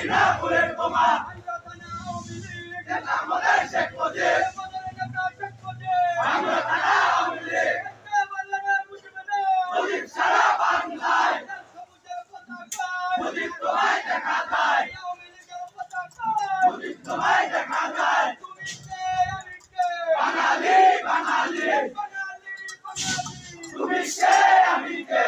না ফুলের বোমা আমাদের শেখ মুজিব আমরা থানা আওয়ামী লীগ মুজিব সারা বাংলায় মুজিব তোমায় দেখা যায় মুজিব তোমায় দেখা যায় বাঙালি বাঙালি তুমি কে আমি কে